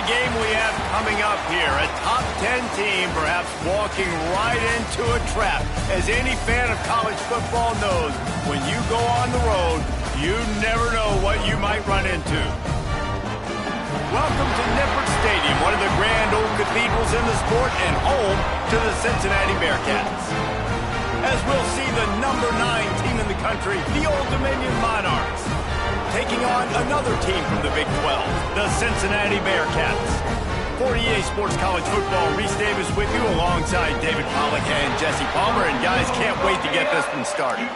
the game we have coming up here. A top 10 team perhaps walking right into a trap. As any fan of college football knows, when you go on the road, you never know what you might run into. Welcome to Nippert Stadium, one of the grand old cathedrals in the sport and home to the Cincinnati Bearcats. As we'll see the number 9 team in the country, the Old Dominion Monarchs, taking on another team from the Big 12, the Cincinnati Bearcats. For EA Sports College Football, Reese Davis with you alongside David Pollack and Jesse Palmer. And guys, can't wait to get this one started.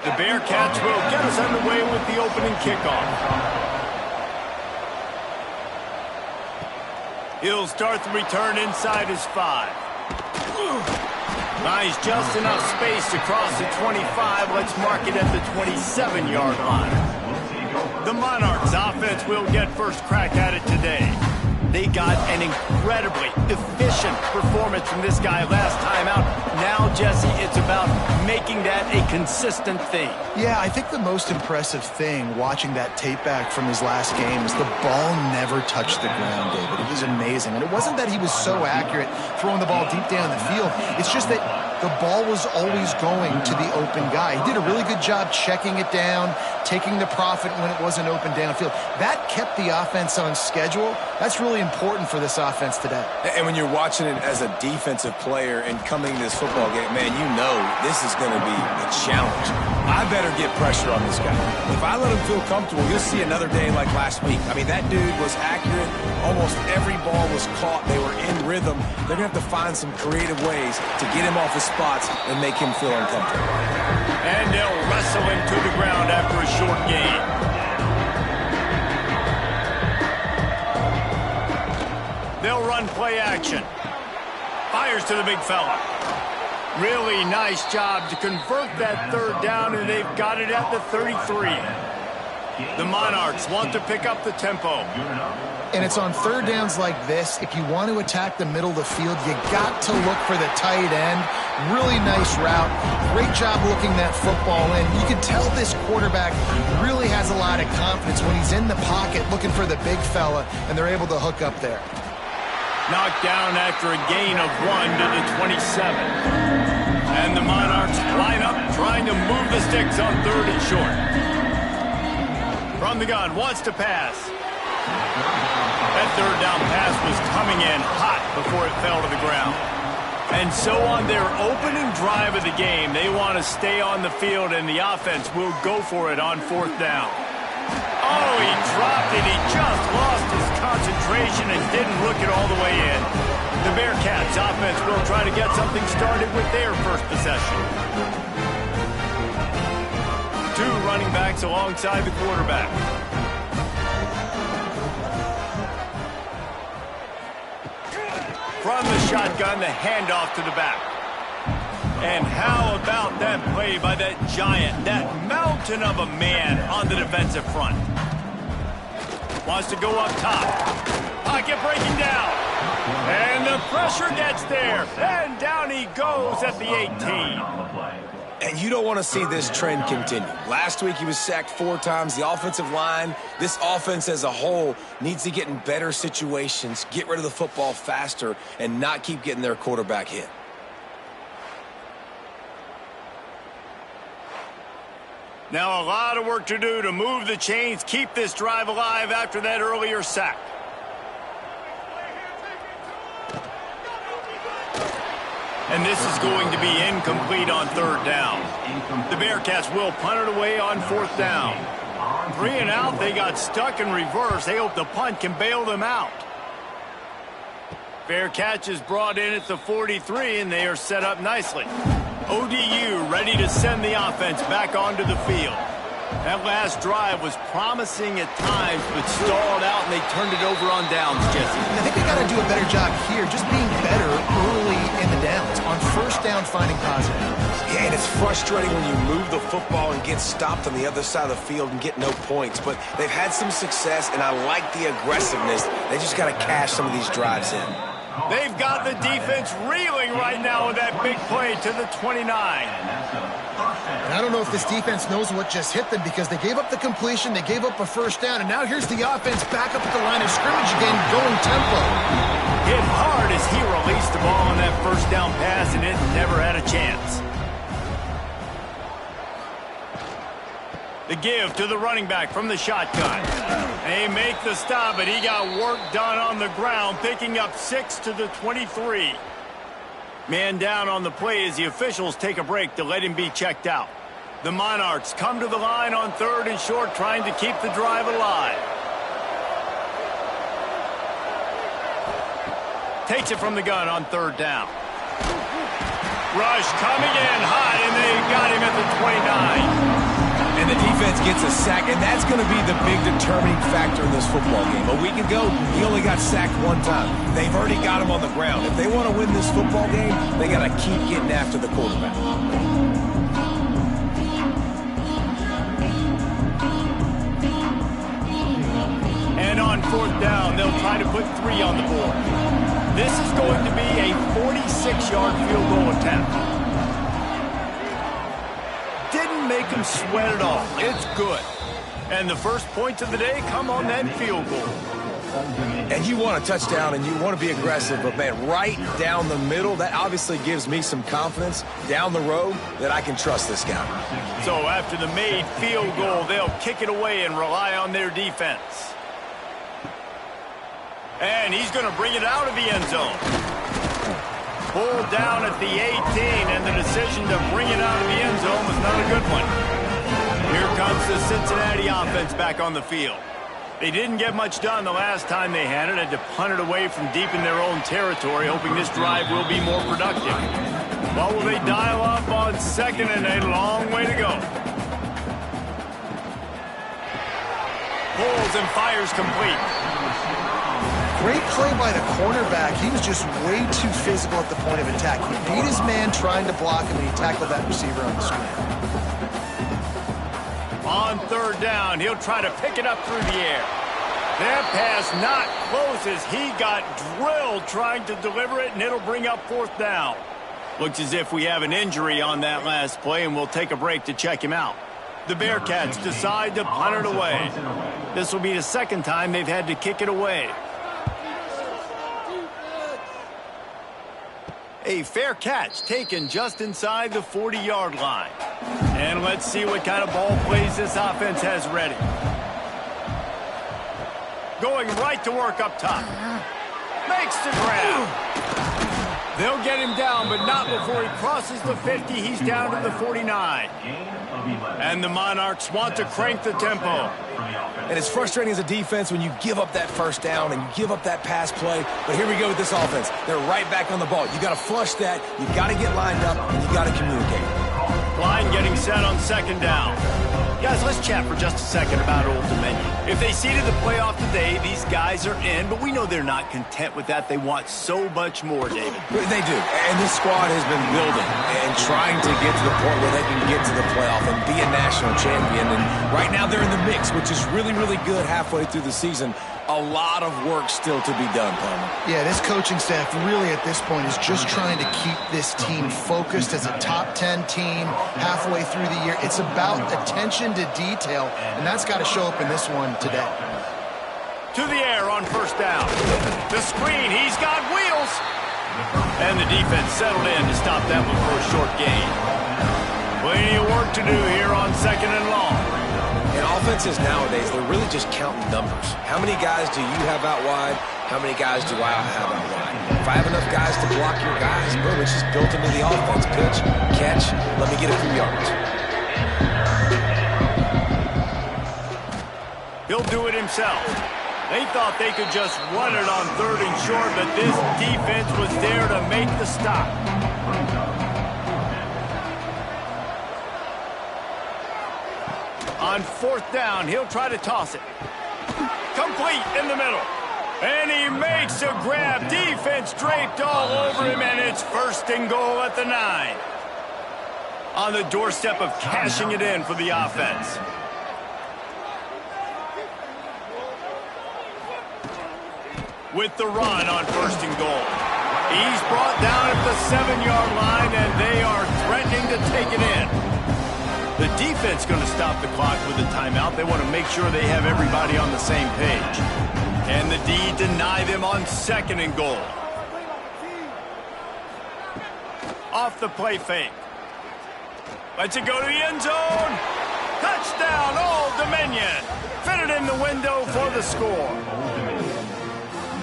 The Bearcats will get us underway with the opening kickoff. He'll start the return inside his 5. Nice, just enough space to cross the 25. Let's mark it at the 27-yard line. The Monarchs offense will get first crack at it today. They got an incredibly efficient performance from this guy last time out. Now, Jesse, it's about making that a consistent thing. Yeah, I think the most impressive thing watching that tape back from his last game is the ball never touched the ground, David. It was amazing. And it wasn't that he was so accurate throwing the ball deep down the field. It's just that the ball was always going to the open guy. He did a really good job checking it down, taking the profit when it wasn't open downfield. That kept the offense on schedule. That's really important for this offense today. And when you're watching it as a defensive player and coming to this football game, man, you know this is going to be a challenge. I better get pressure on this guy. If I let him feel comfortable, you'll see another day like last week. I mean, that dude was accurate. Almost every ball was caught. They were in rhythm. They're going to have to find some creative ways to get him off his spots and make him feel uncomfortable. And they'll wrestle him to the ground after a short gain. They'll run play action. Fires to the big fella. Really nice job to convert that third down, and they've got it at the 33. The Monarchs want to pick up the tempo. And it's on third downs like this. If you want to attack the middle of the field, you got to look for the tight end. Really nice route. Great job looking that football in. You can tell this quarterback really has a lot of confidence when he's in the pocket looking for the big fella, and they're able to hook up there. Knocked down after a gain of 1 to the 27. And the Monarchs line up, trying to move the sticks on third and short. From the gun, wants to pass. That third down pass was coming in hot before it fell to the ground. And so on their opening drive of the game, they want to stay on the field, and the offense will go for it on fourth down. Oh, he dropped it. He just lost his concentration and didn't look it all the way in. The Bearcats offense will try to get something started with their first possession. 2 running backs alongside the quarterback. From the shotgun, the handoff to the back. And how about that play by that giant, that mountain of a man on the defensive front? Wants to go up top. Pocket breaking down. And the pressure gets there. And down he goes at the 18. And you don't want to see this trend continue. Last week he was sacked 4 times. The offensive line, this offense as a whole, needs to get in better situations, get rid of the football faster, and not keep getting their quarterback hit. Now a lot of work to do to move the chains, keep this drive alive after that earlier sack. And this is going to be incomplete on third down. The Bearcats will punt it away on fourth down. 3 and out, they got stuck in reverse. They hope the punt can bail them out. Bearcats is brought in at the 43, and they are set up nicely. ODU ready to send the offense back onto the field. That last drive was promising at times, but stalled out, and they turned it over on downs, Jesse. I think they got to do a better job here, just being better early in the downs. On first down, finding positive. Yeah, and it's frustrating when you move the football and get stopped on the other side of the field and get no points. But they've had some success, and I like the aggressiveness. They just got to cash some of these drives in. They've got the defense reeling right now with that big play to the 29. And I don't know if this defense knows what just hit them because they gave up the completion, they gave up a first down, and now here's the offense back up at the line of scrimmage again, going tempo. Hit hard as he released the ball on that first down pass, and it never had a chance. The give to the running back from the shotgun. They make the stop, but he got work done on the ground, picking up 6 to the 23. Man down on the play as the officials take a break to let him be checked out. The Monarchs come to the line on 3rd and short, trying to keep the drive alive. Takes it from the gun on 3rd down. Rush coming in hot, and they got him at the 29. And the defense gets a sack, and that's going to be the big determining factor in this football game. A week ago, he only got sacked 1 time. They've already got him on the ground. If they want to win this football game, they got to keep getting after the quarterback. And on 4th down, they'll try to put 3 on the board. This is going to be a 46-yard field goal attempt. Didn't make him sweat at all. It's good. And the first points of the day come on that field goal. And you want a touchdown and you want to be aggressive, but man, right down the middle, that obviously gives me some confidence down the road that I can trust this guy. So after the made field goal, they'll kick it away and rely on their defense. And he's going to bring it out of the end zone. Pulled down at the 18, and the decision to bring it out of the end zone was not a good one. Here comes the Cincinnati offense back on the field. They didn't get much done the last time they had it. Had to punt it away from deep in their own territory, hoping this drive will be more productive. Well, will they dial up on 2nd and a long way to go? Pulls and fires complete. Great play by the cornerback. He was just way too physical at the point of attack. He beat his man trying to block him, and he tackled that receiver on the screen. On 3rd down, he'll try to pick it up through the air. That pass not close as he got drilled trying to deliver it, and it'll bring up 4th down. Looks as if we have an injury on that last play, and we'll take a break to check him out. The Bearcats decide to punt it away. This will be the 2nd time they've had to kick it away. A fair catch taken just inside the 40-yard line. And let's see what kind of ball plays this offense has ready. Going right to work up top. Makes the grab. They'll get him down, but not before he crosses the 50. He's down to the 49. And the Monarchs want to crank the tempo. And it's frustrating as a defense when you give up that first down and you give up that pass play. But here we go with this offense. They're right back on the ball. You got to flush that. You got to get lined up, and you got to communicate. Line getting set on 2nd down. Guys, let's chat for just a second about Old Dominion. If they seeded the playoff today, these guys are in, but we know they're not content with that. They want so much more, David. They do, and this squad has been building and trying to get to the point where they can get to the playoff and be a national champion. And right now they're in the mix, which is really, really good halfway through the season. A lot of work still to be done, Palmer. Yeah, this coaching staff really at this point is just trying to keep this team focused as a top 10 team halfway through the year. It's about attention to detail, and that's got to show up in this one today. To the air on 1st down. The screen, he's got wheels. And the defense settled in to stop that one for a short gain. Plenty of work to do here on 2nd and long. And offenses nowadays, they're really just counting numbers. How many guys do you have out wide? How many guys do I have out wide? If I have enough guys to block your guys, boom, it's just built into the offense. Pitch, catch, let me get a few yards. He'll do it himself. They thought they could just run it on 3rd and short, but this defense was there to make the stop. On 4th down, he'll try to toss it. Complete in the middle. And he makes a grab. Defense draped all over him, and it's 1st and goal at the 9. On the doorstep of cashing it in for the offense. with the run on 1st and goal. He's brought down at the 7-yard line, and they are threatening to take it in. The defense going to stop the clock with a timeout. They want to make sure they have everybody on the same page. And the D deny them on 2nd and goal. Off the play fake. Lets it go to the end zone. Touchdown, Old Dominion. Fitted in the window for the score.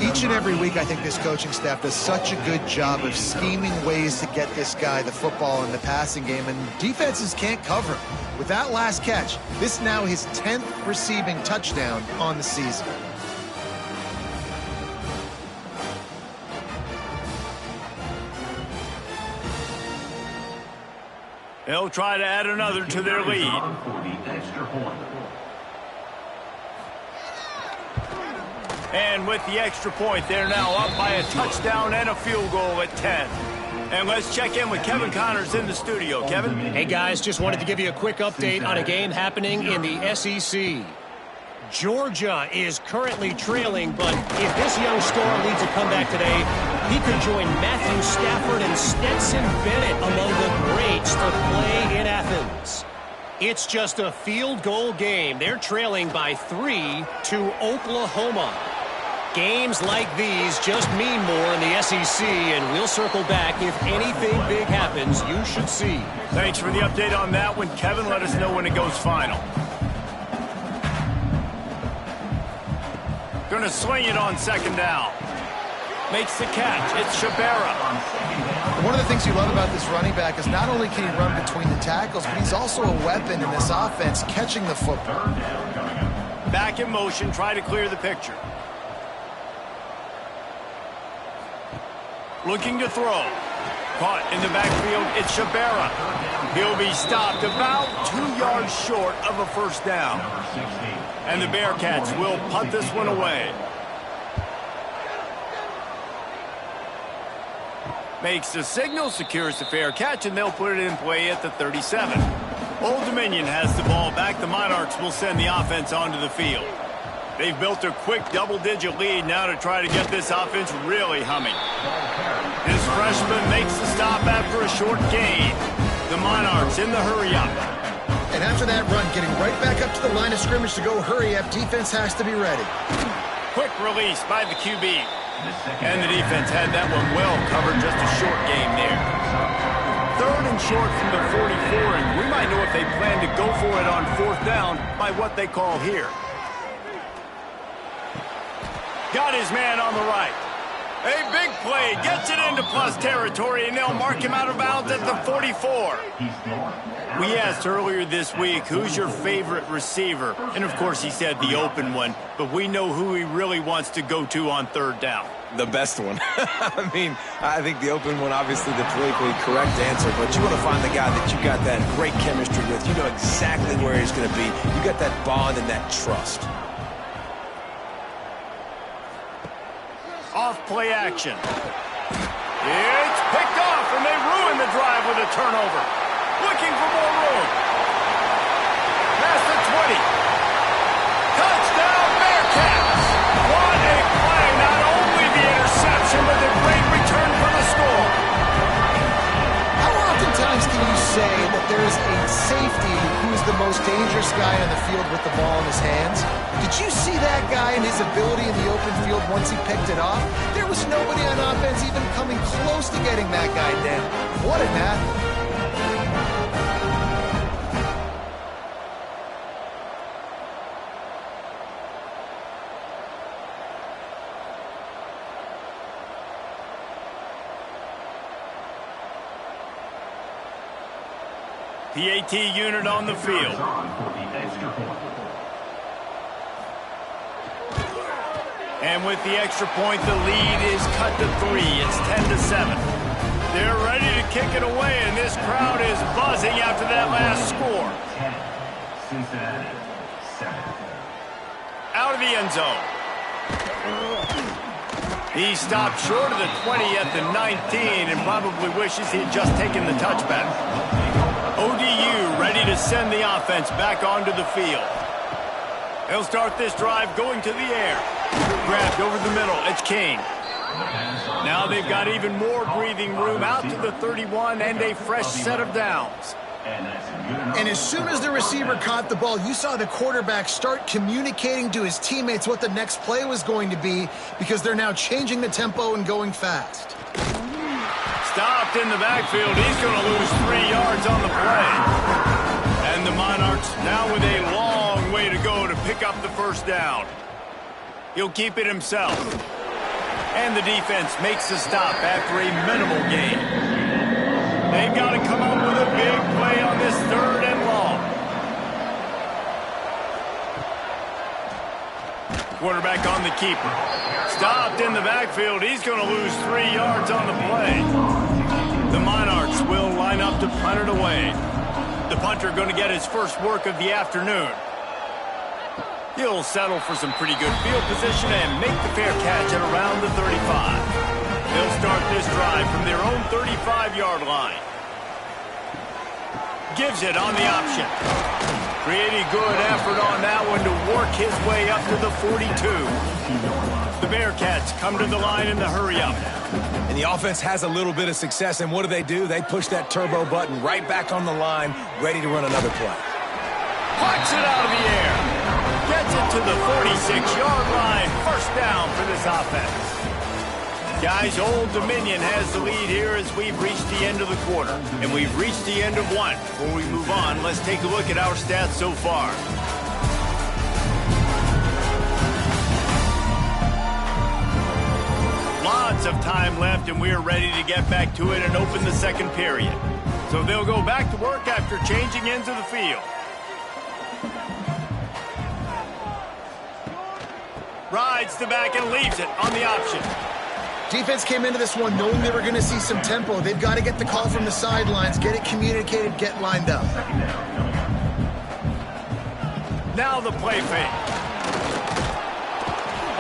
Each and every week, I think this coaching staff does such a good job of scheming ways to get this guy the football in the passing game, and defenses can't cover him. With that last catch, this is now his 10th receiving touchdown on the season. They'll try to add another to their lead. And with the extra point, they're now up by a touchdown and a field goal at 10. And let's check in with Kevin Connors in the studio. Kevin? Hey, guys, just wanted to give you a quick update on a game happening in the SEC. Georgia is currently trailing, but if this young star leads a comeback today, he could join Matthew Stafford and Stetson Bennett among the greats to play in Athens. It's just a field goal game. They're trailing by 3 to Oklahoma. Games like these just mean more in the SEC, and we'll circle back if anything big happens you should see. Thanks for the update on that one, Kevin. Let us know when it goes final. Going to swing it on 2nd down. Makes the catch. It's Shabera. One of the things you love about this running back is not only can he run between the tackles, but he's also a weapon in this offense, catching the football. Back in motion, try to clear the picture. Looking to throw. Caught in the backfield, it's Shabera. He'll be stopped about 2 yards short of a 1st down. And the Bearcats will punt this one away. Makes the signal, secures the fair catch, and they'll put it in play at the 37. Old Dominion has the ball back. The Monarchs will send the offense onto the field. They've built a quick double-digit lead now to try to get this offense really humming. This freshman makes the stop after a short gain. The Monarchs in the hurry-up. And after that run, getting right back up to the line of scrimmage to go hurry-up, defense has to be ready. Quick release by the QB. And the defense had that one well covered, just a short game there. 3rd and short from the 44, and we might know if they plan to go for it on 4th down by what they call here. Got his man on the right. A big play, gets it into plus territory, and they'll mark him out of bounds at the 44. We asked earlier this week, who's your favorite receiver? And, of course, he said the open one, but we know who he really wants to go to on 3rd down. The best one. I mean, I think the open one, obviously the politically correct answer, but you want to find the guy that you got that great chemistry with. You know exactly where he's going to be. You got that bond and that trust. Off play action. It's picked off, and they ruin the drive with a turnover. Looking for more room. Past the 20. Touchdown, Bearcats. What a play. Not only the interception, but the great return for the score. How oftentimes can you say that there is a safety who's the most dangerous guy on the field with the ball in his hands? Did you see that guy and his ability in the open field once he picked it off? There was nobody on offense even coming close to getting that guy down. What an athlete. PAT unit on the field. And with the extra point, the lead is cut to 3. It's 10-7. They're ready to kick it away, and this crowd is buzzing after that last score. Cincinnati, 7. Out of the end zone. He stopped short of the 20 at the 19 and probably wishes he had just taken the touchback. ODU ready to send the offense back onto the field. They'll start this drive going to the air. Grabbed over the middle. It's King. Now they've got even more breathing room out to the 31 and a fresh set of downs. And as soon as the receiver caught the ball, you saw the quarterback start communicating to his teammates what the next play was going to be because they're now changing the tempo and going fast. Stopped in the backfield. He's going to lose 3 yards on the play. And the Monarchs now with a long way to go to pick up the first down. He'll keep it himself. And the defense makes a stop after a minimal gain. They've got to come up with a big play on this 3rd and long. Quarterback on the keeper. Stopped in the backfield. He's going to lose 3 yards on the play. The Monarchs will line up to punt it away. The punter going to get his first work of the afternoon. He'll settle for some pretty good field position and make the fair catch at around the 35. They'll start this drive from their own 35-yard line. Gives it on the option. Pretty good effort on that one to work his way up to the 42. The Bearcats come to the line in the hurry-up. And the offense has a little bit of success, and what do? They push that turbo button right back on the line, ready to run another play. Plucks it out of the air. Gets it to the 46-yard line. First down for this offense. Guys, Old Dominion has the lead here as we've reached the end of the quarter. And we've reached the end of one. Before we move on, let's take a look at our stats so far. Lots of time left, and we're ready to get back to it and open the second period. So they'll go back to work after changing into the field. Rides the back and leaves it on the option. Defense came into this one knowing they were going to see some tempo. They've got to get the call from the sidelines, get it communicated, get lined up. Now the play fake.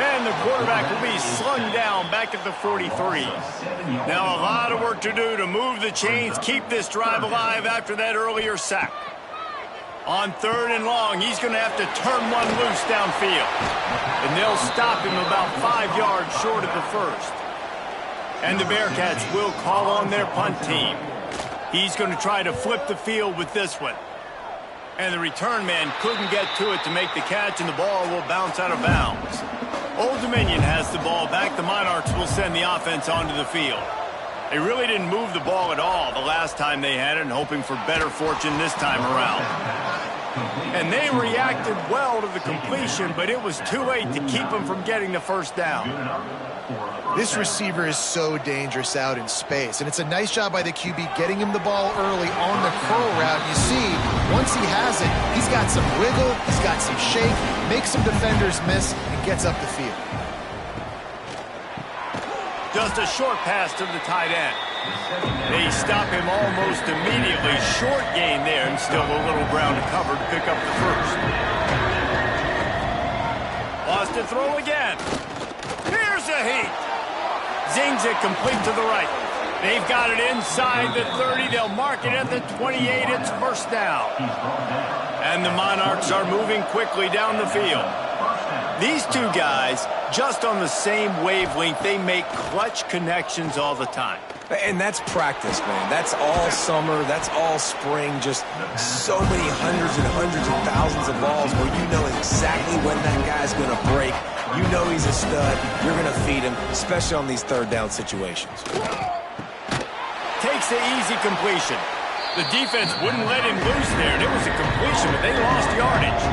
And the quarterback will be slung down back at the 43. Now a lot of work to do to move the chains, keep this drive alive after that earlier sack. On 3rd and long, he's going to have to turn one loose downfield. And they'll stop him about 5 yards short of the first. And the Bearcats will call on their punt team. He's going to try to flip the field with this one. And the return man couldn't get to it to make the catch, and the ball will bounce out of bounds. Old Dominion has the ball back. The Monarchs will send the offense onto the field. They really didn't move the ball at all the last time they had it, and hoping for better fortune this time around. And they reacted well to the completion, but it was too late to keep them from getting the first down. This receiver is so dangerous out in space, and it's a nice job by the QB getting him the ball early on the curl route. You see, once he has it, he's got some wiggle, he's got some shake, makes some defenders miss, and gets up the field. Just a short pass to the tight end. They stop him almost immediately. Short gain there, and still a little ground to cover to pick up the first. Lost to throw again. Here's a heat. Zings it complete to the right. They've got it inside the 30. They'll mark it at the 28. It's first down. And the Monarchs are moving quickly down the field. These two guys, just on the same wavelength, they make clutch connections all the time. And that's practice, man. That's all summer. That's all spring. Just so many hundreds and hundreds of thousands of balls where you know exactly when that guy's going to break. You know he's a stud. You're going to feed him, especially on these 3rd down situations. Takes the easy completion. The defense wouldn't let him loose there, and it was a completion, but they lost yardage.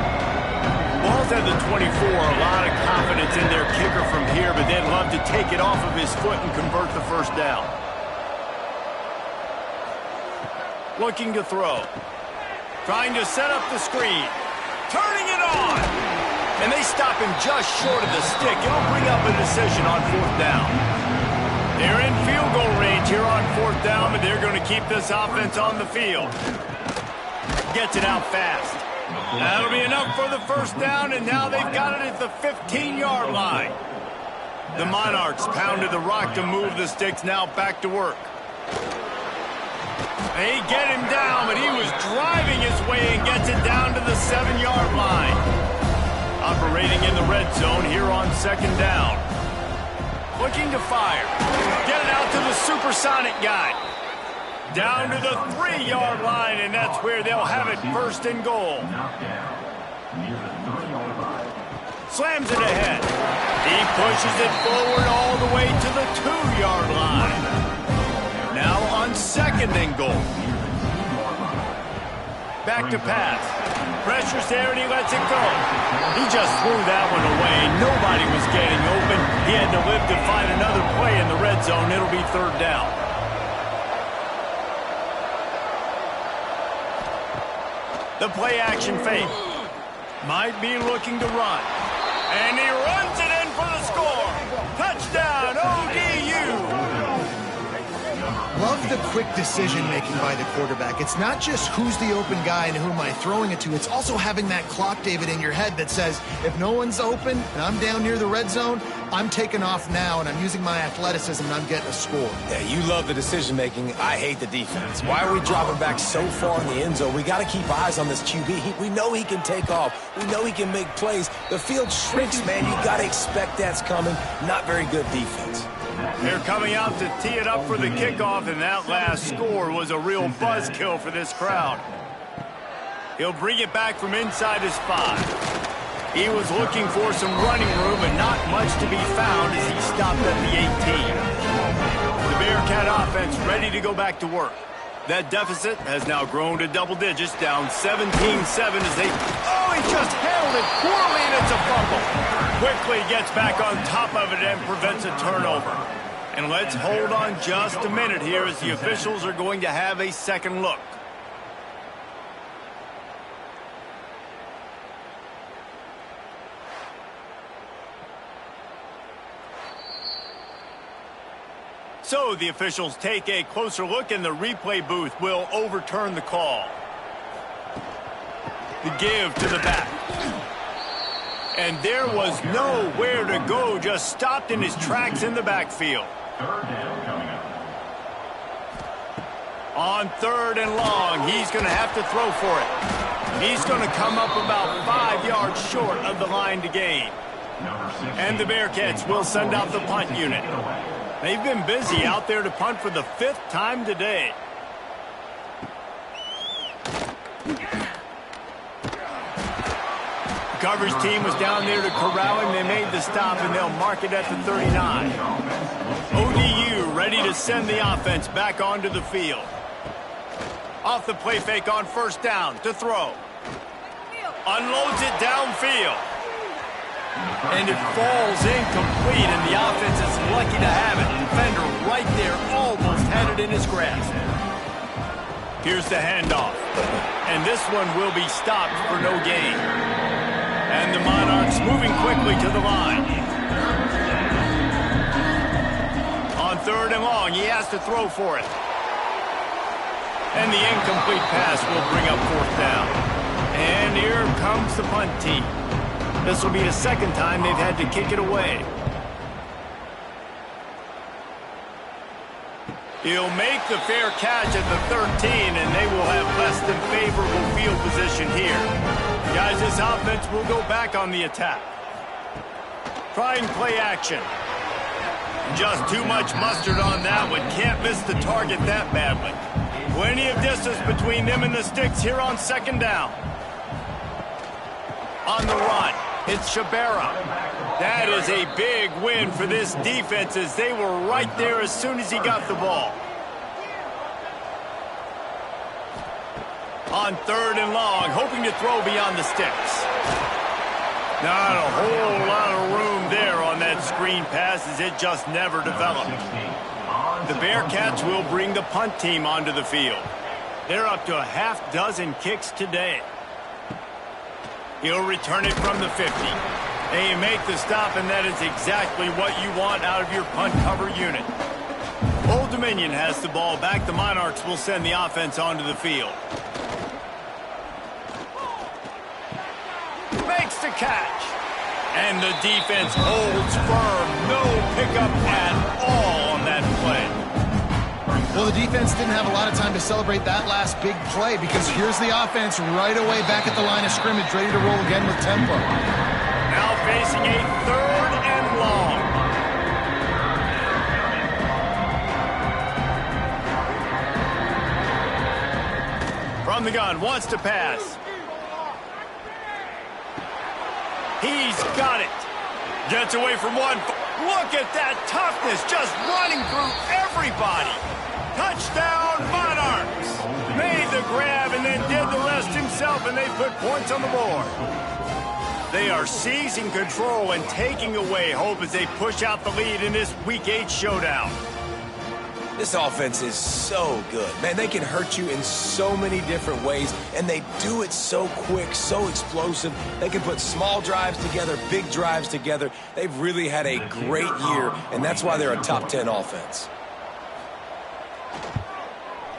Ball's at the 24. A lot of confidence in their kicker from here, but they'd love to take it off of his foot and convert the first down. Looking to throw. Trying to set up the screen. Turning it on. And they stop him just short of the stick. It'll bring up a decision on 4th down. They're in field goal range here on 4th down, but they're going to keep this offense on the field. Gets it out fast. That'll be enough for the first down, and now they've got it at the 15-yard line. The Monarchs pounded the rock to move the sticks, now back to work. They get him down, but he was driving his way and gets it down to the 7-yard line. Operating in the red zone here on second down. Looking to fire. Get it out to the supersonic guy. Down to the 3-yard line, and that's where they'll have it first and goal. Slams it ahead. He pushes it forward all the way to the 2-yard line. Now on second and goal. Back to pass. Pressure's there, and he lets it go. He just threw that one away. Nobody was getting open. He had to live to find another play in the red zone. It'll be third down. The play action fake. Might be looking to run. And he runs it in for the score. Touchdown, ODU. Love the quick decision-making by the quarterback. It's not just who's the open guy and who am I throwing it to. It's also having that clock, David, in your head that says, if no one's open and I'm down near the red zone, I'm taking off now and I'm using my athleticism and I'm getting a score. Yeah, you love the decision-making. I hate the defense. Why are we dropping back so far in the end zone? We got to keep eyes on this QB. We know he can take off. We know he can make plays. The field shrinks, man. You got to expect that's coming. Not very good defense. They're coming out to tee it up for the kickoff, and that last score was a real buzzkill for this crowd. He'll bring it back from inside his 5. He was looking for some running room, and not much to be found as he stopped at the 18. The Bearcat offense ready to go back to work. That deficit has now grown to double digits, down 17-7 as they... Oh, he just held it poorly, and it's a fumble. Quickly gets back on top of it and prevents a turnover. And let's hold on just a minute here as the officials are going to have a second look. So the officials take a closer look, and the replay booth will overturn the call. The give to the back. And there was nowhere to go, just stopped in his tracks in the backfield. Third down coming up. On third and long, he's going to have to throw for it. He's going to come up about 5 yards short of the line to gain. And the Bearcats will send out the punt unit. They've been busy out there to punt for the 5th time today. The coverage team was down there to corral him. They made the stop, and they'll mark it at the 39. ODU ready to send the offense back onto the field. Off the play fake on first down to throw. Unloads it downfield. And it falls incomplete, and the offense is lucky to have it. The defender right there almost had it in his grasp. Here's the handoff. And this one will be stopped for no gain. And the Monarchs moving quickly to the line. On third and long, he has to throw for it. And the incomplete pass will bring up fourth down. And here comes the punt team. This will be the second time they've had to kick it away. He'll make the fair catch at the 13, and they will have less than favorable field position here. Guys, this offense will go back on the attack. Trying play action. Just too much mustard on that one. Can't miss the target that badly. Plenty of distance between them and the sticks here on second down. On the run, it's Shabera. That is a big win for this defense as they were right there as soon as he got the ball. On third and long, hoping to throw beyond the sticks. Not a whole lot of room there on that screen pass as it just never developed. The Bearcats will bring the punt team onto the field. They're up to a half dozen kicks today. He'll return it from the 50. They make the stop, and that is exactly what you want out of your punt cover unit. Old Dominion has the ball back. The Monarchs will send the offense onto the field. Makes the catch. And the defense holds firm. No pickup at all on that play. Well, the defense didn't have a lot of time to celebrate that last big play because here's the offense right away back at the line of scrimmage, ready to roll again with tempo. facing a 3rd and long. From the gun, wants to pass. He's got it. Gets away from one. Look at that toughness, just running through everybody. Touchdown, Monarchs. Made the grab and then did the rest himself, and they put points on the board. They are seizing control and taking away hope as they push out the lead in this Week 8 showdown. This offense is so good. Man, they can hurt you in so many different ways, and they do it so quick, so explosive. They can put small drives together, big drives together. They've really had a great year, and that's why they're a top 10 offense.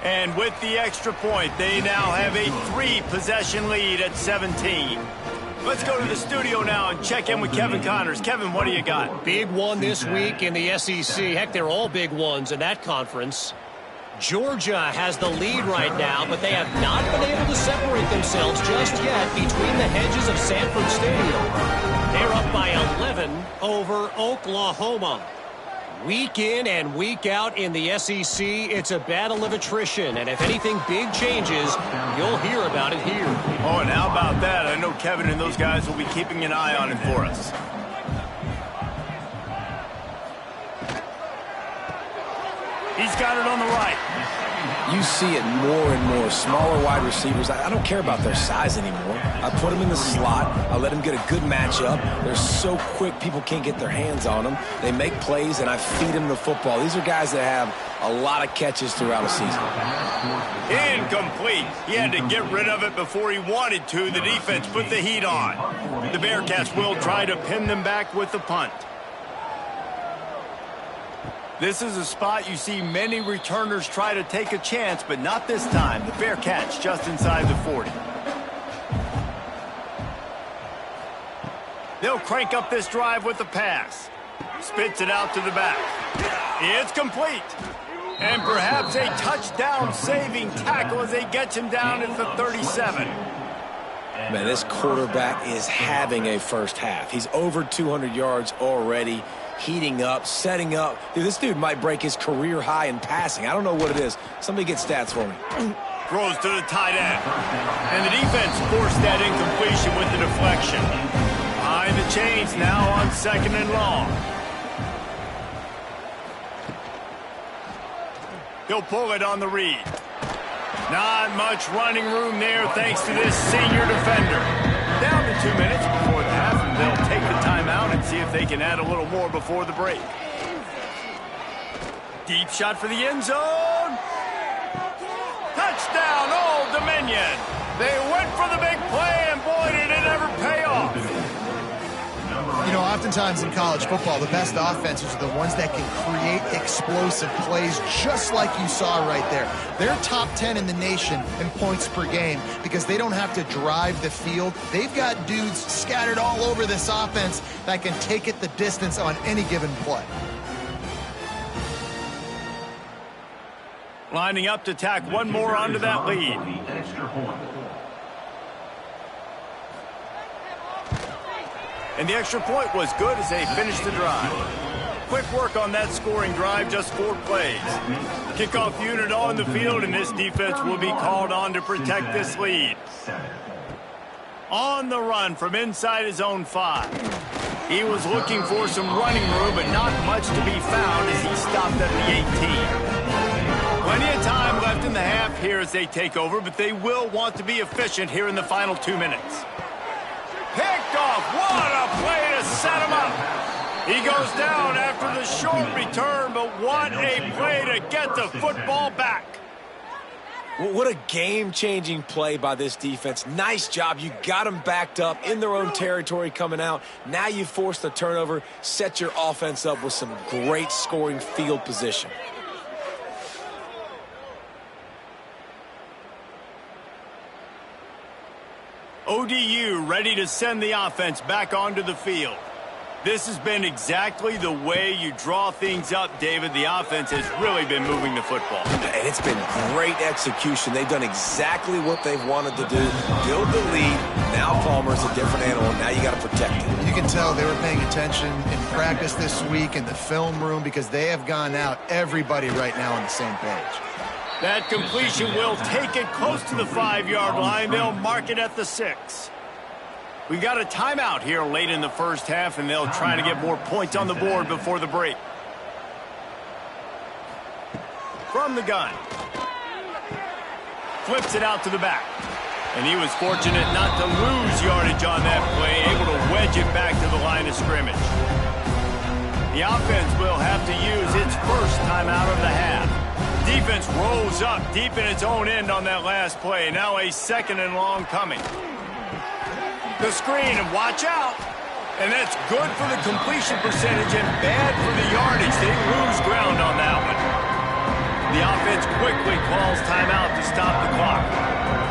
And with the extra point, they now have a 3-possession lead at 17. Let's go to the studio now and check in with Kevin Connors. Kevin, what do you got? Big one this week in the SEC. Heck, they're all big ones in that conference. Georgia has the lead right now, but they have not been able to separate themselves just yet between the hedges of Sanford Stadium. They're up by 11 over Oklahoma. Week in and week out in the SEC, it's a battle of attrition, and if anything big changes, you'll hear about it here. Oh, and how about that? I know Kevin and those guys will be keeping an eye on it for us. He's got it on the right. You see it more and more. Smaller wide receivers. I don't care about their size anymore. I put them in the slot. I let them get a good matchup. They're so quick, people can't get their hands on them. They make plays, and I feed them the football. These are guys that have a lot of catches throughout a season. Incomplete. He had to get rid of it before he wanted to. The defense put the heat on. The Bearcats will try to pin them back with the punt. This is a spot you see many returners try to take a chance, but not this time. The Bearcats just inside the 40. They'll crank up this drive with the pass. Spits it out to the back. It's complete. And perhaps a touchdown-saving tackle as they get him down at the 37. Man, this quarterback is having a first half. He's over 200 yards already. Heating up, setting up. Dude, this dude might break his career high in passing. I don't know what it is. Somebody get stats for me. Throws to the tight end. And the defense forced that incompletion with the deflection. Behind the chains now on 2nd and long. He'll pull it on the read. Not much running room there thanks to this senior defender. Down to 2 minutes before the half, and they'll take the timeout and see if they can add a little more before the break. Deep shot for the end zone. Touchdown, Old Dominion. They went for the big play, and boy, did it ever pay off. You know, oftentimes in college football, the best offenses are the ones that can create explosive plays, just like you saw right there. They're top 10 in the nation in points per game because they don't have to drive the field. They've got dudes scattered all over this offense that can take it the distance on any given play. Lining up to tack one more onto that lead. And the extra point was good as they finished the drive. Quick work on that scoring drive, just 4 plays. Kickoff unit on the field, and this defense will be called on to protect this lead. On the run from inside his own 5. He was looking for some running room, but not much to be found as he stopped at the 18. Plenty of time left in the half here as they take over, but they will want to be efficient here in the final 2 minutes. Picked off. What a play to set him up. He goes down after the short return, but what a play to get the football back. What a game-changing play by this defense. Nice job. You got them backed up in their own territory coming out. Now you force the turnover, set your offense up with some great scoring field position. ODU ready to send the offense back onto the field. This has been exactly the way you draw things up, David. The offense has really been moving the football. And it's been great execution. They've done exactly what they've wanted to do. Build the lead. Now Now Palmer's a different animal. Now you got to protect him. You can tell they were paying attention in practice this week in the film room because they have gone out, everybody right now on the same page. That completion will take it close to the 5-yard line. They'll mark it at the 6. We've got a timeout here late in the first half, and they'll try to get more points on the board before the break. From the gun. Flips it out to the back. And he was fortunate not to lose yardage on that play, able to wedge it back to the line of scrimmage. The offense will have to use its first timeout of the half. Defense rolls up deep in its own end on that last play. Now a 2nd and long coming. The screen, and watch out. And that's good for the completion percentage and bad for the yardage. They lose ground on that one. The offense quickly calls timeout to stop the clock.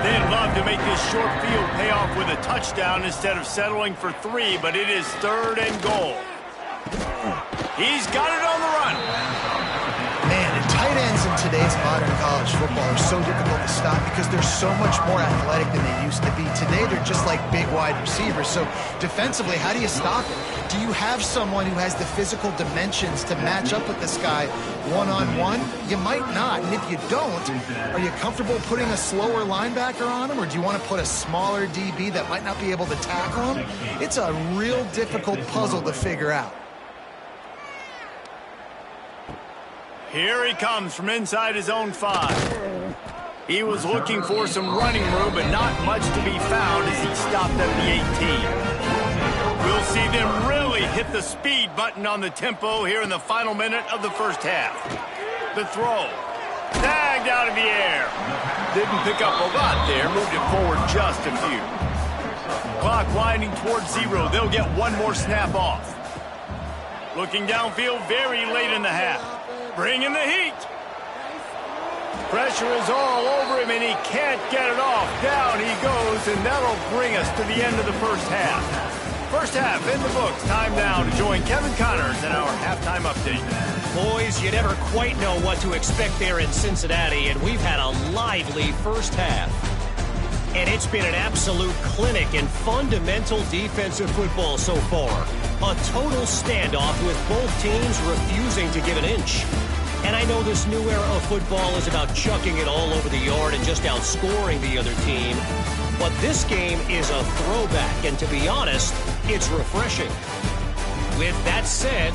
They'd love to make this short field pay off with a touchdown instead of settling for 3, but it is 3rd and goal. He's got it on the run. Man, and tight ends in today's modern college football are so difficult to stop because they're so much more athletic than they used to be. Today, they're just like big wide receivers. So defensively, how do you stop it? Do you have someone who has the physical dimensions to match up with this guy one-on-one? You might not. And if you don't, are you comfortable putting a slower linebacker on him? Or do you want to put a smaller DB that might not be able to tackle him? It's a real difficult puzzle to figure out. Here he comes from inside his own 5. He was looking for some running room, but not much to be found as he stopped at the 18. We'll see them really hit the speed button on the tempo here in the final minute of the first half. The throw. Tagged out of the air. Didn't pick up a lot there, moved it forward just a few. Clock winding towards 0. They'll get one more snap off. Looking downfield very late in the half. Bringing the heat. Pressure is all over him, and he can't get it off. Down he goes, and that'll bring us to the end of the first half. First half in the books. Time now to join Kevin Connors in our halftime update. Boys, you never quite know what to expect there in Cincinnati, and we've had a lively first half. And it's been an absolute clinic in fundamental defensive football so far. A total standoff with both teams refusing to give an inch. And I know this new era of football is about chucking it all over the yard and just outscoring the other team. But this game is a throwback, and to be honest, it's refreshing. With that said,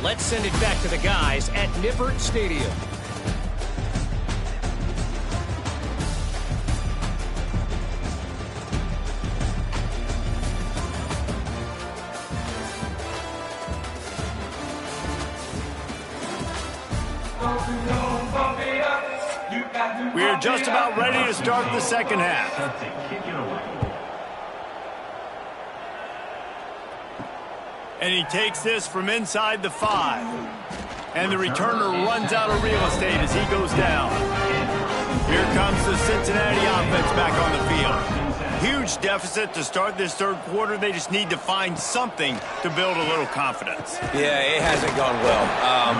let's send it back to the guys at Nippert Stadium. We're just about ready to start the second half. And he takes this from inside the 5. And the returner runs out of real estate as he goes down. Here comes the Cincinnati offense back on the field. Huge deficit to start this third quarter. They just need to find something to build a little confidence. Yeah, it hasn't gone well.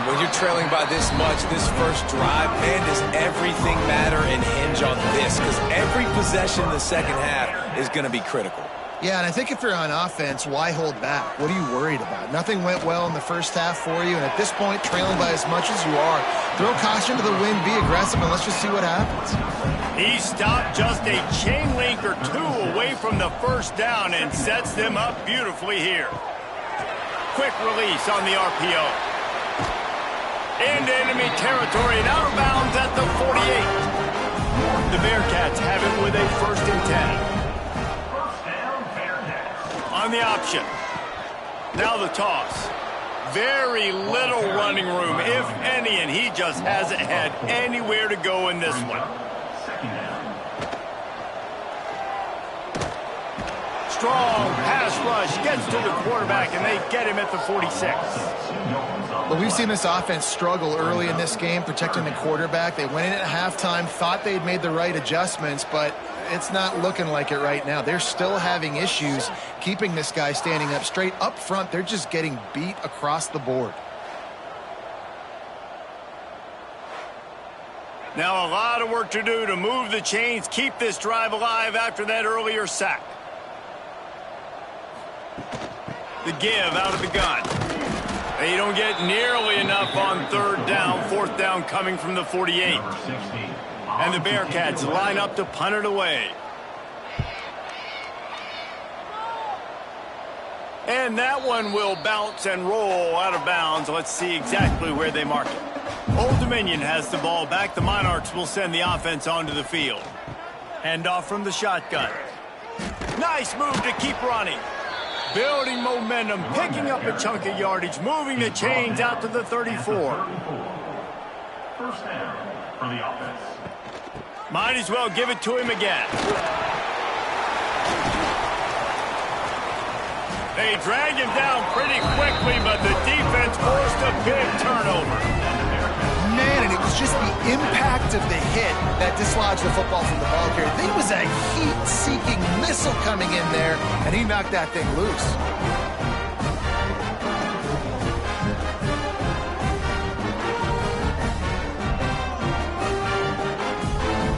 When you're trailing by this much, this first drive, man, does everything matter and hinge on this? Because every possession in the second half is going to be critical. Yeah, and I think if you're on offense, why hold back? What are you worried about? Nothing went well in the first half for you, and at this point, trailing by as much as you are, throw caution to the wind, be aggressive, and let's just see what happens. He stopped just a chain link or 2 away from the first down and sets them up beautifully here. Quick release on the RPO. Into enemy territory and out of bounds at the 48. The Bearcats have it with a 1st and 10. On the option. Now the toss. Very little running room, if any, and he just hasn't had anywhere to go in this one. Strong pass rush gets to the quarterback, and they get him at the 46. Well, we've seen this offense struggle early in this game, protecting the quarterback. They went in at halftime, thought they'd made the right adjustments, but it's not looking like it right now. They're still having issues keeping this guy standing up straight. Up front, they're just getting beat across the board. Now a lot of work to do to move the chains, keep this drive alive after that earlier sack. The give out of the gun. They don't get nearly enough on third down. Fourth down coming from the 48. And the Bearcats line up to punt it away. And that one will bounce and roll out of bounds. Let's see exactly where they mark it. Old Dominion has the ball back. The Monarchs will send the offense onto the field. Hand off from the shotgun. Nice move to keep running. Building momentum, picking up a chunk of yardage, moving the chains out to the 34. First down for the offense. Might as well give it to him again. They drag him down pretty quickly, but the defense forced a big turnover. Man, and it was just the impact of the hit that dislodged the football from the ball carrier. There was a heat-seeking missile coming in there, and he knocked that thing loose.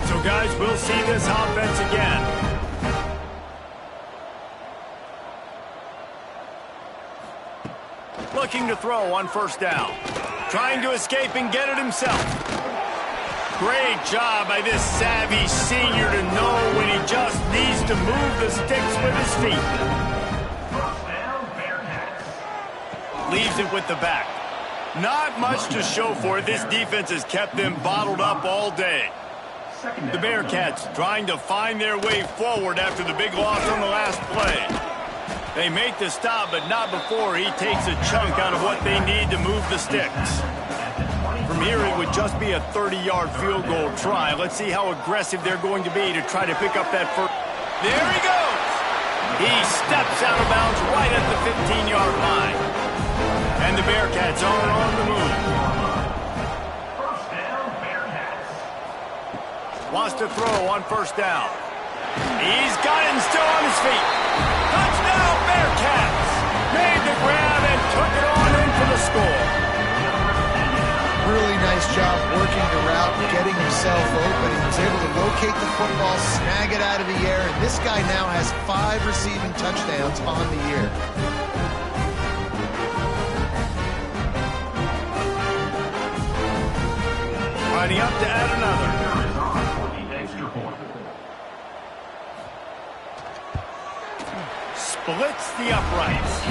So, guys, we'll see this offense again. Looking to throw on first down. Trying to escape and get it himself. Great job by this savvy senior to know when he just needs to move the sticks with his feet. First down, Bearcats. Leaves it with the back. Not much to show for it. This defense has kept them bottled up all day. The Bearcats trying to find their way forward after the big loss on the last play. They make the stop, but not before he takes a chunk out of what they need to move the sticks. From here, it would just be a 30-yard field goal try. Let's see how aggressive they're going to be to try to pick up that first. There he goes! He steps out of bounds right at the 15-yard line. And the Bearcats are on the move. First down, Bearcats. Wants to throw on first down. He's got it and still on his feet. Touchdown, Bearcats! Made the grab and took it on in for the score. Really nice job working the route, getting himself open. He was able to locate the football, snag it out of the air, and this guy now has 5 receiving touchdowns on the year. Lining up to add another. For the extra point. Splits the uprights.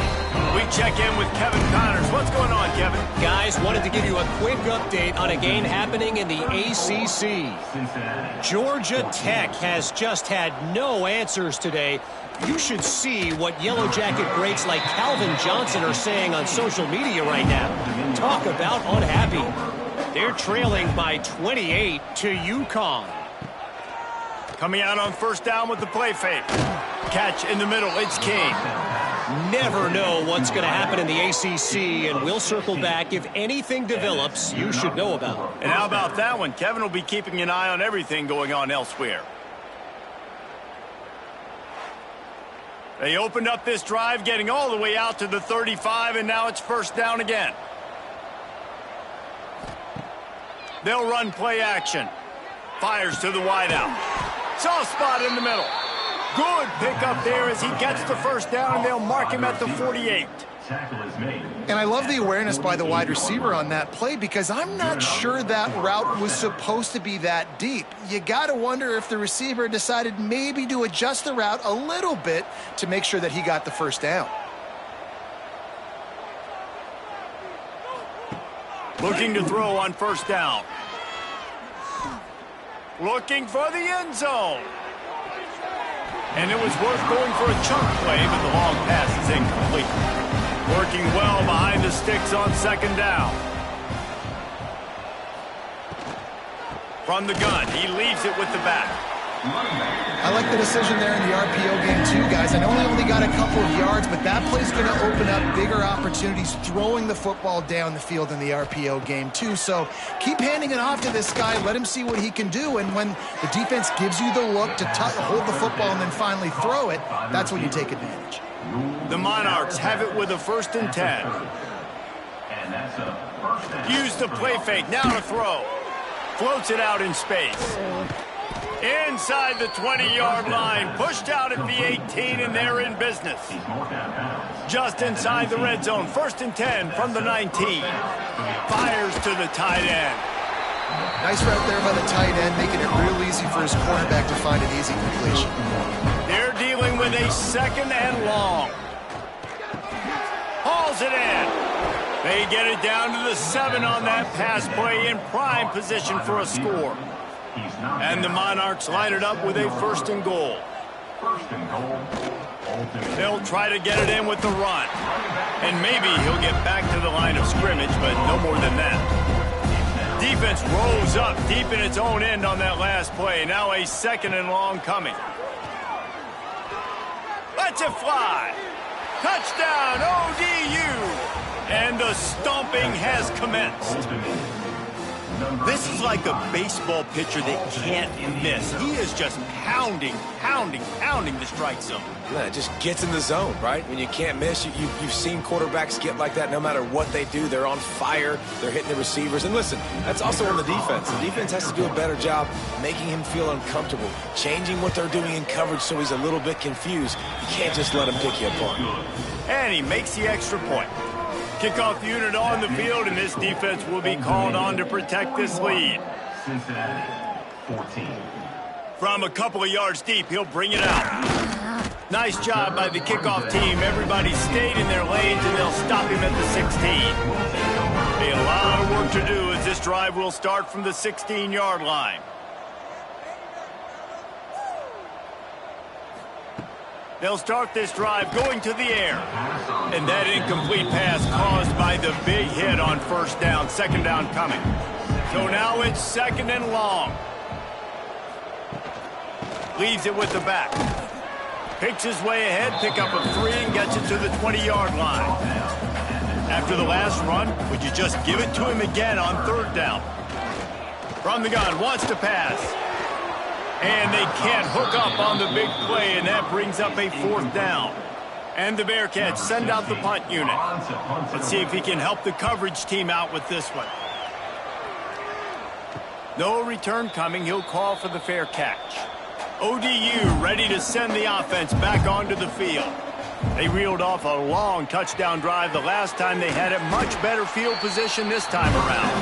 We check in with Kevin Connors. What's going on, Kevin? Guys, wanted to give you a quick update on a game happening in the ACC. Cincinnati. Georgia Tech has just had no answers today. You should see what Yellow Jacket greats like Calvin Johnson are saying on social media right now. Talk about unhappy. They're trailing by 28 to UConn. Coming out on first down with the play fake. Catch in the middle. It's King. Never know what's going to happen in the ACC, and we'll circle back if anything develops you should know about. And how about that one? Kevin will be keeping an eye on everything going on elsewhere. They opened up this drive, getting all the way out to the 35, and now it's first down again. They'll run play action. Fires to the wideout. Soft spot in the middle. Good pickup there as he gets the first down, and they'll mark him at the 48. Tackle is made. And I love the awareness by the wide receiver on that play because I'm not sure that route was supposed to be that deep. You got to wonder if the receiver decided maybe to adjust the route a little bit to make sure that he got the first down. Looking to throw on first down. Looking for the end zone. And it was worth going for a chunk play, but the long pass is incomplete. Working well behind the sticks on second down. From the gun, he leaves it with the back. I like the decision there in the RPO game too, guys. I know he only got a couple of yards, but that play's going to open up bigger opportunities throwing the football down the field in the RPO game too. So keep handing it off to this guy. Let him see what he can do. And when the defense gives you the look to hold the football and then finally throw it, that's when you take advantage. The Monarchs have it with a 1st and 10. And that's a first down. Use the play fake. Now to throw. Floats it out in space. Inside the 20-yard line, pushed out at the 18, and they're in business. Just inside the red zone, 1st and 10 from the 19. Fires to the tight end. Nice route there by the tight end, making it real easy for his quarterback to find an easy completion. They're dealing with a 2nd and long. Hauls it in. They get it down to the 7 on that pass play, in prime position for a score. And the Monarchs line it up with a 1st and goal. They'll try to get it in with the run. And maybe he'll get back to the line of scrimmage, but no more than that. Defense rolls up deep in its own end on that last play. Now a 2nd and long coming. Lets it fly. Touchdown, ODU. And the stomping has commenced. This is like a baseball pitcher that can't miss. He is just pounding the strike zone. No, it just gets in the zone, right? When you can't miss, you've seen quarterbacks get like that no matter what they do. They're on fire. They're hitting the receivers. And listen, that's also on the defense. The defense has to do a better job making him feel uncomfortable, changing what they're doing in coverage so he's a little bit confused. You can't just let him pick you apart. And he makes the extra point. Kickoff unit on the field, and this defense will be called on to protect this lead. Cincinnati, 14. From a couple of yards deep, he'll bring it out. Nice job by the kickoff team. Everybody stayed in their lanes, and they'll stop him at the 16. A lot of work to do as this drive will start from the 16-yard line. They'll start this drive going to the air. And that incomplete pass caused by the big hit on 1st down, 2nd down coming. So now it's 2nd and long. Leaves it with the back. Picks his way ahead, pick up a 3, and gets it to the 20-yard line. After the last run, would you just give it to him again on 3rd down? From the gun, wants to pass. And they can't hook up on the big play, and that brings up a 4th down. And the Bearcats send out the punt unit. Let's see if he can help the coverage team out with this one. No return coming. He'll call for the fair catch. ODU ready to send the offense back onto the field. They reeled off a long touchdown drive the last time they had it. Much better field position this time around.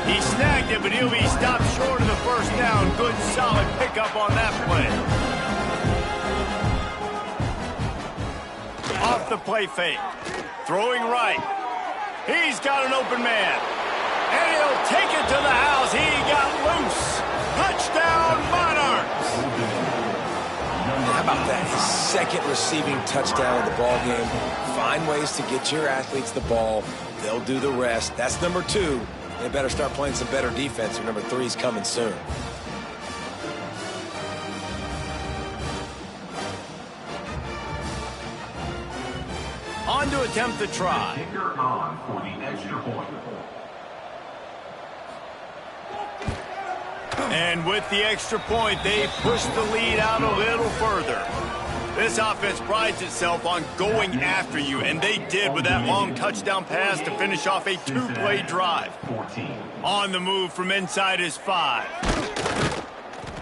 He snagged it, but he'll be stopped short of the 1st down. Good, solid pickup on that play. Off the play fake. Throwing right. He's got an open man. And he'll take it to the house. He got loose. Touchdown, Monarchs. How about that? His 2nd receiving touchdown of the ball game. Find ways to get your athletes the ball. They'll do the rest. That's number 2. They better start playing some better defense, or number 3 is coming soon. On to attempt the try. Kicker on for the extra point. And with the extra point, they push the lead out a little further. This offense prides itself on going after you, and they did with that long touchdown pass to finish off a 2-play drive. 14. On the move from inside his 5.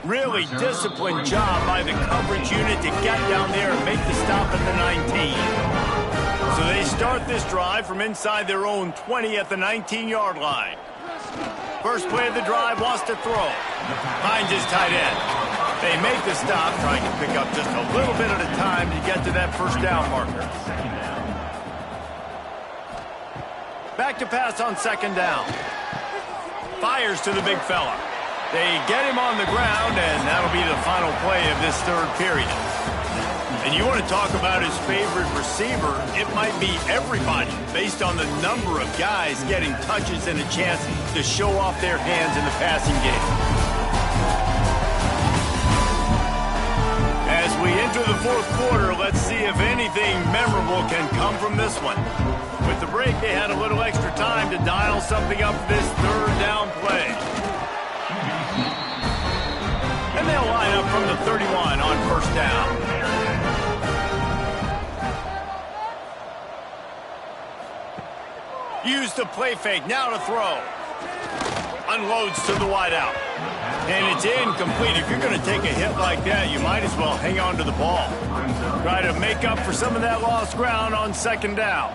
Really disciplined job by the coverage unit to get down there and make the stop at the 19. So they start this drive from inside their own 20 at the 19-yard line. First play of the drive, wants to throw. Finds his tight end. They make the stop, trying to pick up just a little bit at a time to get to that 1st down marker. Back to pass on 2nd down. Fires to the big fella. They get him on the ground, and that'll be the final play of this 3rd period. And you want to talk about his favorite receiver, it might be everybody based on the number of guys getting touches and a chance to show off their hands in the passing game. As we enter the 4th quarter, let's see if anything memorable can come from this one. With the break, they had a little extra time to dial something up this 3rd down play. And they'll line up from the 31 on 1st down. Use the play fake, now to throw. Unloads to the wideout. And it's incomplete. If you're going to take a hit like that, you might as well hang on to the ball. Try to make up for some of that lost ground on second down.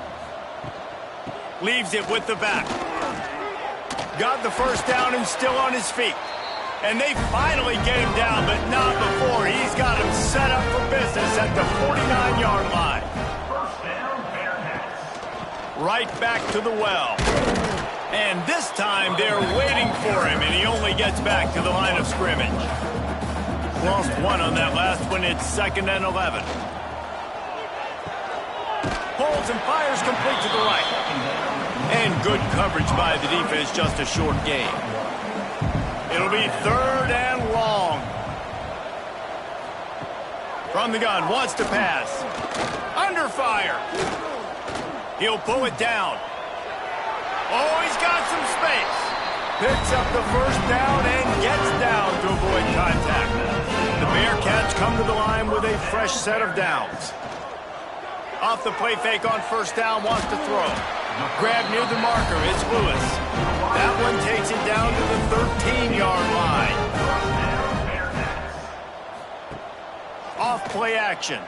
Leaves it with the back. Got the first down and still on his feet. And they finally get him down, but not before. He's got him set up for business at the 49-yard line. Right back to the well. And this time they're waiting for him, and he only gets back to the line of scrimmage. Lost one on that last one. It's 2nd and 11. Pulls and fires complete to the right. And good coverage by the defense, just a short gain. It'll be 3rd and long. From the gun, wants to pass. Under fire. He'll pull it down. Oh, he's got some space. Picks up the first down and gets down to avoid contact. The Bearcats come to the line with a fresh set of downs. Off the play fake on first down, wants to throw. Grab near the marker, it's Lewis. That one takes it down to the 13-yard line. Off play action.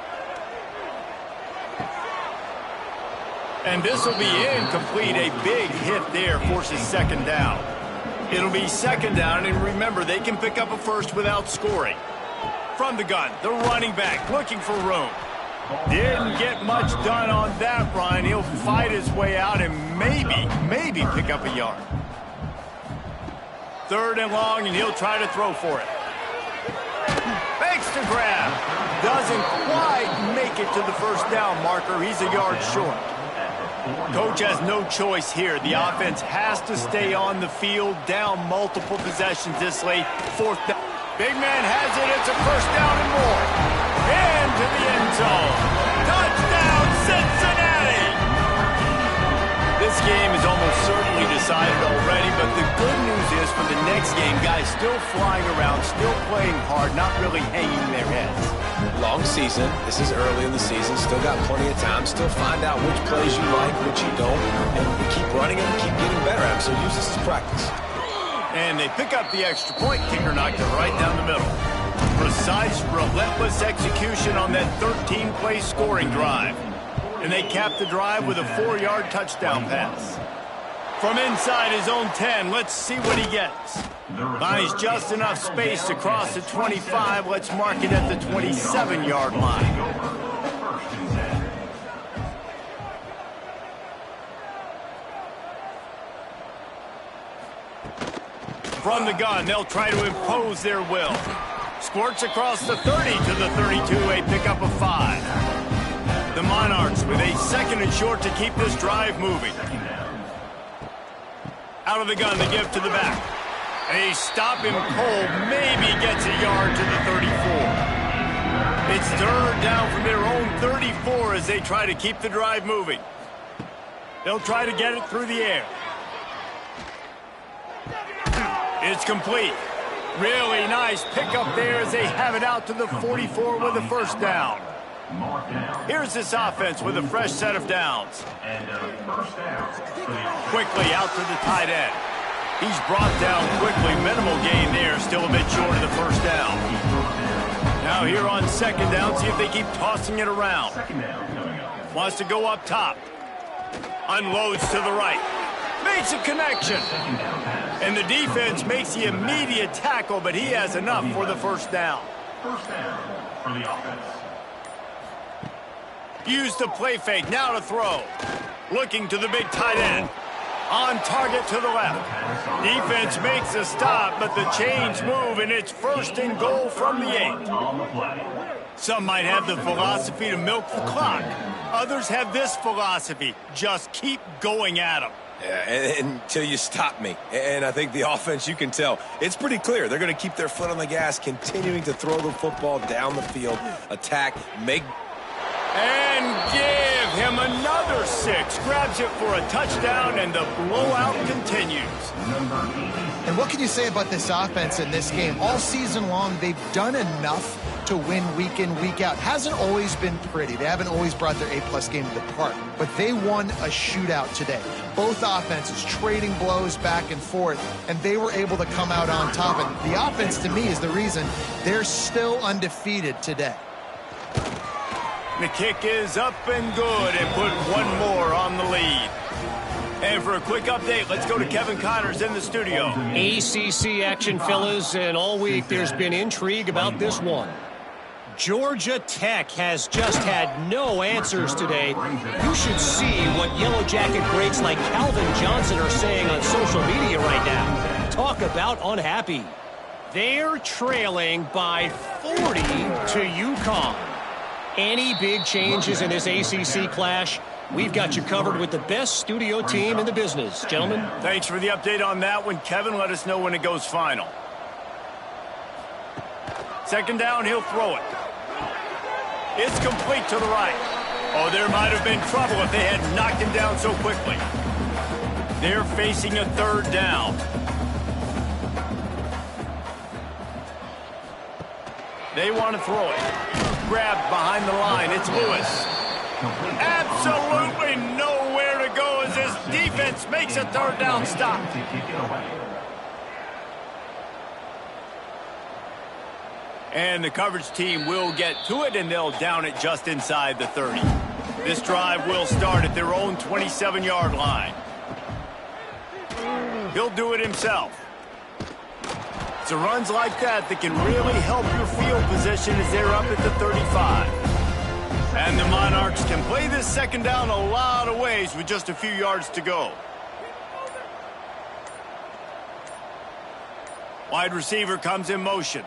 And this will be incomplete. A big hit there forces second down. It'll be second down, and remember, they can pick up a first without scoring. From the gun, the running back looking for room. Didn't get much done on that run. He'll fight his way out and maybe pick up a yard. 3rd and long, and he'll try to throw for it. Fakes to grab. Doesn't quite make it to the first down marker. He's a yard short. Coach has no choice here. The offense has to stay on the field, down multiple possessions this late. 4th down. Big man has it. It's a first down and more. Into the end zone. Touchdown, Cincinnati! This game is almost certainly decided already, but the good news is for the next game, guys still flying around, still playing hard, not really hanging their heads. Long season. This is early in the season. Still got plenty of time. Still find out which plays you like, which you don't. And we keep running and keep getting better at them. So use this as practice. And they pick up the extra point. Kicker knocked it right down the middle. Precise, relentless execution on that 13-play scoring drive. And they cap the drive with a 4-yard touchdown pass. From inside his own 10, let's see what he gets. Finds just enough space to cross the 25. Let's mark it at the 27-yard line. From the gun, they'll try to impose their will. Squirts across the 30 to the 32, a pickup of 5. The Monarchs with a 2nd and short to keep this drive moving. Out of the gun, they give to the back. They stop him cold, maybe gets a yard to the 34. It's 3rd down from their own 34 as they try to keep the drive moving. They'll try to get it through the air. It's complete. Really nice pickup there as they have it out to the 44 with a first down. Here's this offense with a fresh set of downs. Quickly out to the tight end. He's brought down quickly. Minimal gain there. Still a bit short of the first down. Now here on second down, see if they keep tossing it around. Wants to go up top. Unloads to the right. Makes a connection. And the defense makes the immediate tackle, but he has enough for the first down. First down for the offense. Use the play fake, now to throw. Looking to the big tight end. On target to the left. Defense makes a stop, but the chains move, and it's 1st and goal from the 8. Some might have the philosophy to milk the clock. Others have this philosophy. Just keep going at them. Yeah, until you stop me. And I think the offense, you can tell, it's pretty clear. They're going to keep their foot on the gas, continuing to throw the football down the field, attack, make... And give him another 6. Grabs it for a touchdown, and the blowout continues. And what can you say about this offense in this game? All season long, they've done enough to win week in, week out. Hasn't always been pretty. They haven't always brought their A-plus game to the park, but they won a shootout today. Both offenses trading blows back and forth, and they were able to come out on top. And the offense, to me, is the reason they're still undefeated today. The kick is up and good, and put one more on the lead. And for a quick update, let's go to Kevin Connors in the studio. ACC action, fellas, and all week there's been intrigue about this one. Georgia Tech has just had no answers today. You should see what Yellow Jacket greats like Calvin Johnson are saying on social media right now. Talk about unhappy. They're trailing by 40 to UConn. Any big changes in this ACC clash? We've got you covered with the best studio team in the business. Gentlemen. Thanks for the update on that one, Kevin. Let us know when it goes final. Second down, he'll throw it. It's complete to the right. Oh, there might have been trouble if they had knocked him down so quickly. They're facing a third down. They want to throw it. Grabbed behind the line. It's Lewis. Absolutely nowhere to go as this defense makes a third down stop. And the coverage team will get to it, and they'll down it just inside the 30. This drive will start at their own 27-yard line. He'll do it himself. It's the runs like that that can really help your field position as they're up at the 35. And the Monarchs can play this second down a lot of ways with just a few yards to go. Wide receiver comes in motion.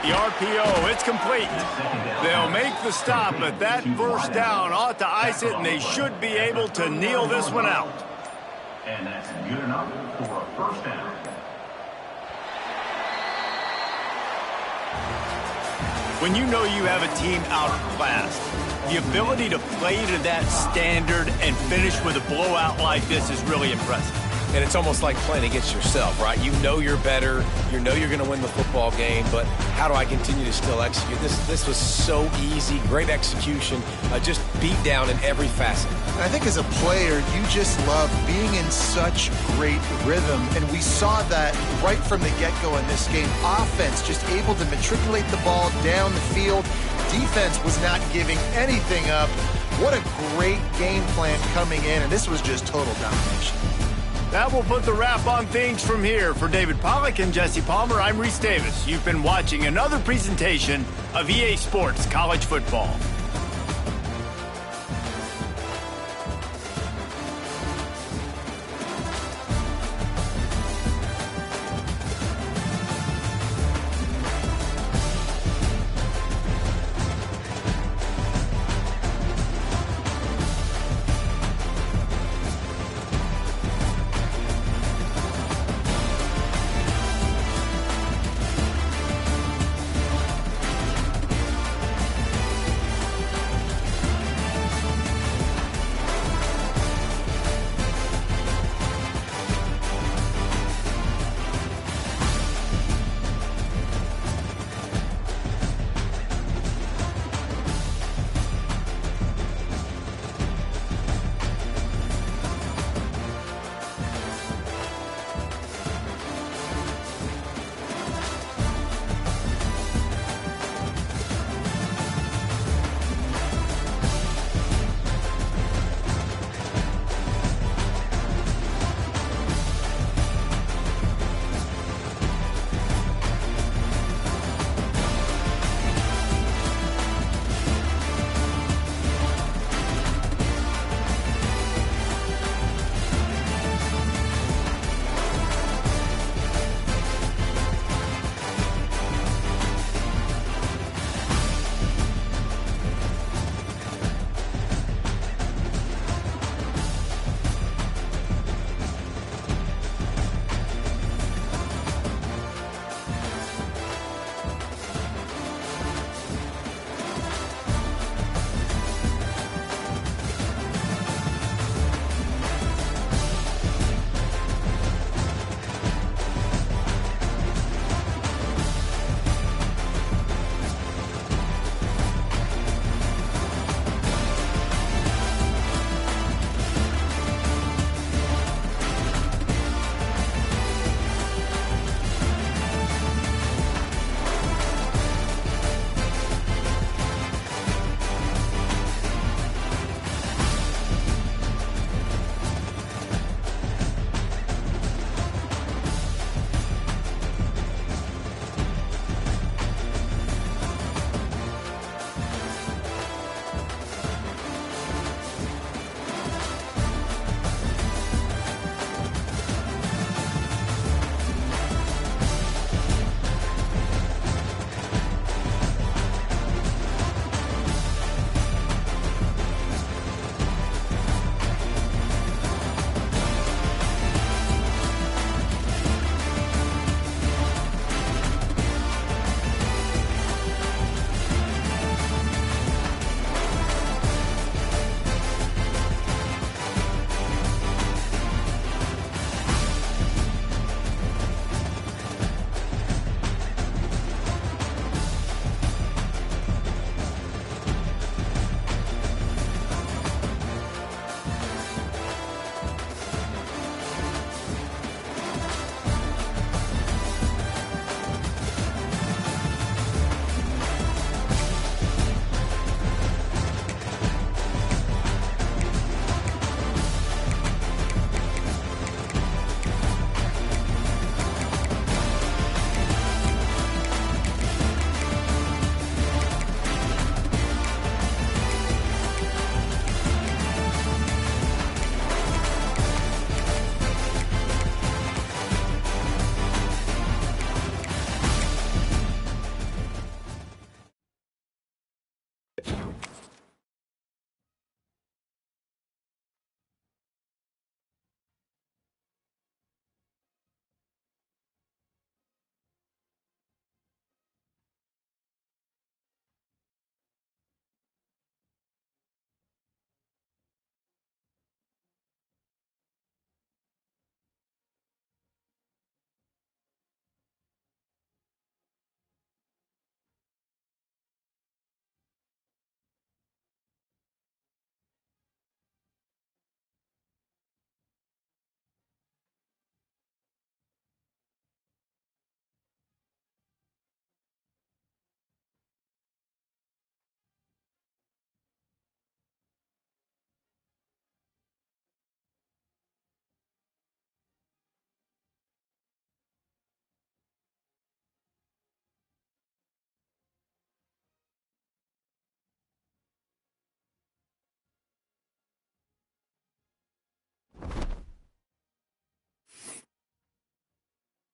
The RPO, it's complete. They'll make the stop, but that first down ought to ice it, and they should be able to kneel this one out. And that's good enough for a first down. When you know you have a team outclassed, the ability to play to that standard and finish with a blowout like this is really impressive. And it's almost like playing against yourself, right? You know you're better. You know you're going to win the football game, but how do I continue to still execute? This was so easy, great execution, just beat down in every facet. And I think as a player, you just love being in such great rhythm, and we saw that right from the get-go in this game. Offense just able to matriculate the ball down the field. Defense was not giving anything up. What a great game plan coming in, and this was just total domination. That will put the wrap on things from here. For David Pollack and Jesse Palmer, I'm Reese Davis. You've been watching another presentation of EA Sports College Football.